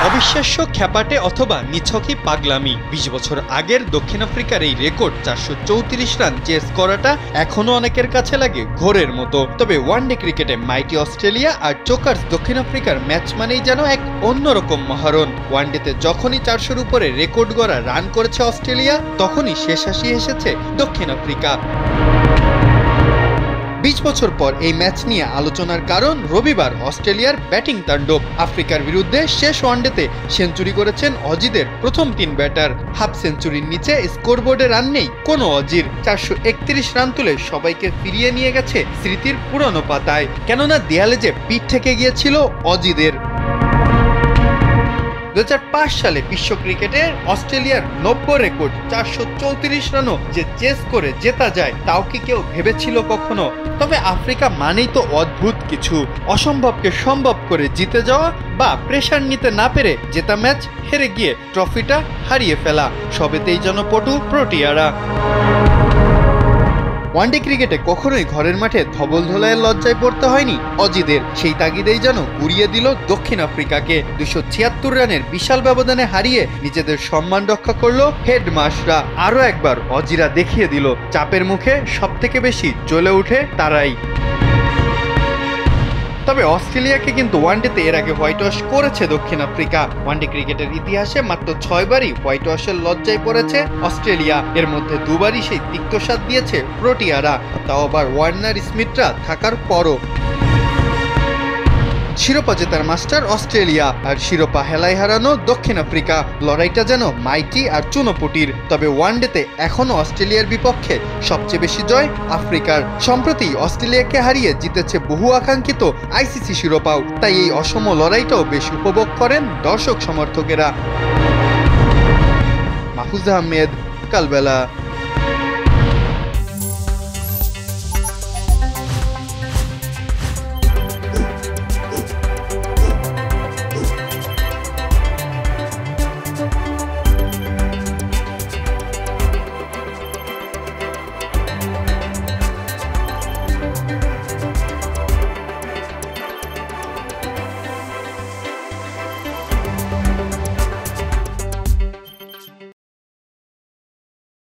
অবিশ্বাস্য খ্যাপাটে অথবা নিছকই পাগলামি। ২০ বছর আগের দক্ষিণ আফ্রিকার এই রেকর্ড ৪৩৪ রান চেস করাটা এখনো অনেকের কাছে লাগে ঘোরের মতো। তবে ওয়ানডে ক্রিকেটে মাইটি অস্ট্রেলিয়া আর চোকার্স দক্ষিণ আফ্রিকার ম্যাচ মানেই যেন এক অন্যরকম মহারণ। ওয়ানডেতে যখনই ৪০০-র উপরে রেকর্ড গড়া রান করেছে অস্ট্রেলিয়া, তখনই শেষ হাসি এসেছে দক্ষিণ আফ্রিকা। ২০ বছর পর এই ম্যাচ নিয়ে আলোচনার কারণ রবিবার অস্ট্রেলিয়ার ব্যাটিং তাণ্ডব। আফ্রিকার বিরুদ্ধে শেষ ওয়ানডেতে সেঞ্চুরি করেছেন অজিদের প্রথম ৩ ব্যাটার। হাফ সেঞ্চুরির নিচে স্কোরবোর্ডে রান নেই কোনো অজির। ৪৩১ রান তুলে সবাইকে ফিরিয়ে নিয়ে গেছে স্মৃতির পুরনো পাতায়, কেননা দেয়ালে যে পিঠ থেকে গিয়েছিল অজিদের। ২০০৫ সালে বিশ্ব ক্রিকেটের অস্ট্রেলিয়ার নব্য রেকর্ড ৪৩৪ রানও যে চেস করে জেতা যায়, তাও কি কেউ ভেবেছিল কখনো? তবে আফ্রিকা মানেই তো অদ্ভুত কিছু, অসম্ভবকে সম্ভব করে জিতে যাওয়া বা প্রেশার নিতে না পেরে জেতা ম্যাচ হেরে গিয়ে ট্রফিটা হারিয়ে ফেলা, সবেতেই যেন পটু প্রোটিয়ারা। ওয়ানডে ক্রিকেটে কখনোই ঘরের মাঠে ধবল ধোলাইয়ের লজ্জায় পড়তে হয়নি অজিদের। সেই তাগিদেই যেন উড়িয়ে দিল দক্ষিণ আফ্রিকাকে। ২৭৬ রানের বিশাল ব্যবধানে হারিয়ে নিজেদের সম্মান রক্ষা করলো হেডমাস্টাররা। আরও একবার অজিরা দেখিয়ে দিল চাপের মুখে সবথেকে বেশি জ্বলে উঠে তারাই। তবে অস্ট্রেলিয়াকে কিন্তু ওয়ানডেতে এর আগে হোয়াইট ওয়াশ করেছে দক্ষিণ আফ্রিকা। ওয়ানডে ক্রিকেটের ইতিহাসে মাত্র ৬ বারই হোয়াইট ওয়াশের লজ্জায় পড়েছে অস্ট্রেলিয়া। এর মধ্যে ২ বারই সেই তিক্তস্বাদ দিয়েছে প্রোটিয়ারা, তাও আবার ওয়ার্নার স্মিথরা থাকার পরও। শিরোপা জেতার মাস্টার অস্ট্রেলিয়া আর শিরোপা হেলায় হারানো দক্ষিণ আফ্রিকা। লড়াইটা যেন মাইটি আর চুনোপুটির। তবে ওয়ানডেতে এখনও অস্ট্রেলিয়ার বিপক্ষে সবচেয়ে বেশি জয় আফ্রিকার। সম্প্রতি অস্ট্রেলিয়াকে হারিয়ে জিতেছে বহু আকাঙ্ক্ষিত আইসিসি শিরোপাও, তাই এই অসম লড়াইটাও বেশ উপভোগ করেন দর্শক সমর্থকেরা। মাহফুজ আহমেদ, কালবেলা।